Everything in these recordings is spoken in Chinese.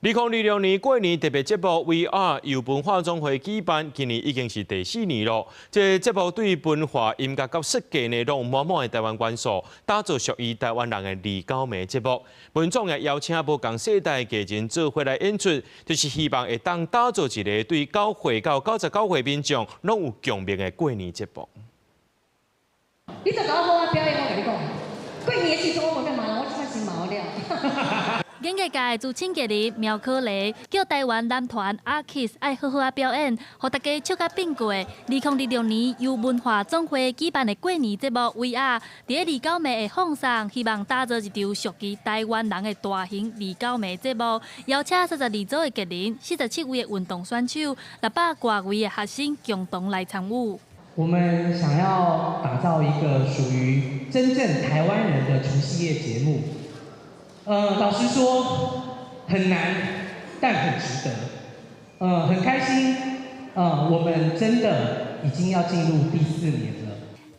2026年过年特别节目 VR 由文化总会举办，今年已经是第4年了。这个节目对文化、音乐及设计内容满满的台湾元素，打造属于台湾人的2.9暝节目。文总也邀请无同世代艺人做伙来演出，就是希望会当打造一个对9岁到99岁民众拢有共鸣的过年节目。你再搞好啊表演，我跟你讲，过年的时阵我无干嘛啦，我穿新毛了。演艺界自请节日苗可丽叫台湾男团阿 Kiss 爱好好啊表演，互大家笑甲变过。2026年由文化总会举办的过年节目 VR， 伫2.9暝的放送，希望打造一场属于台湾人的大型2.9暝节目，邀请32组的艺人、47位的运动选手、600多位的学生共同来参与。我们想要打造一个属于真正台湾人的除夕夜节目。老实说很难，但很值得。很开心。我们真的已经要进入第4年了。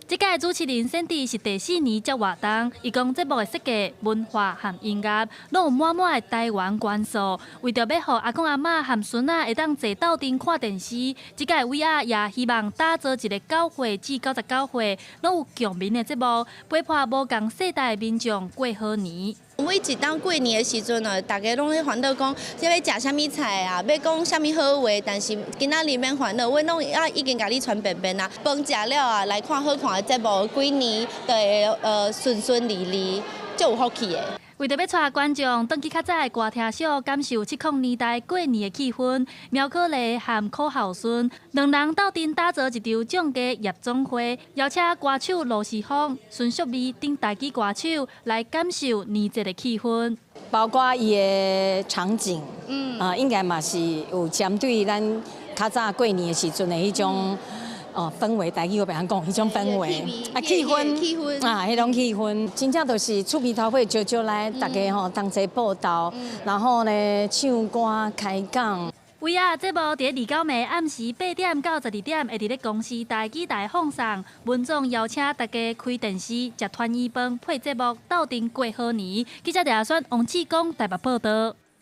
这届主持人选题是第4年才活动，伊讲节目的设计、文化和音乐，拢有满满的台湾元素。为着要让阿公阿嬷和孙仔会当坐斗阵看电视，这届 VR 也希望打造一个9岁至99岁拢有共鸣的节目，陪伴无同世代的民众过好年。每一当过年的时阵哦，大家拢咧烦恼讲，要食啥物菜啊，要讲啥物好话，但是今仔日免烦恼，阮拢已经甲你传便便啊，饭食了啊，来看好看的节目，规年就会顺顺利利，足有福气的。为着要带观众回去较早的歌厅秀，感受70年代过年的气氛，苗可丽和柯孝顺2人斗阵打造一场奖家夜总会，邀请歌手罗时丰、孙淑美等台语歌手来感受年节的气氛。包括伊的场景，应该嘛是有针对咱较早过年的时阵的迄种。氛围，台语我白讲，迄种氛围气氛啊，迄种气氛，真正就是厝边头会招来，大家吼同齐报道，然后呢唱歌开讲。VR 节目伫2.9暝暗时8点到12点，会伫咧公司台语台放送。文总邀请大家开电视、食团圆饭，配节目，斗阵过好年。记者叶选王志光台北报道。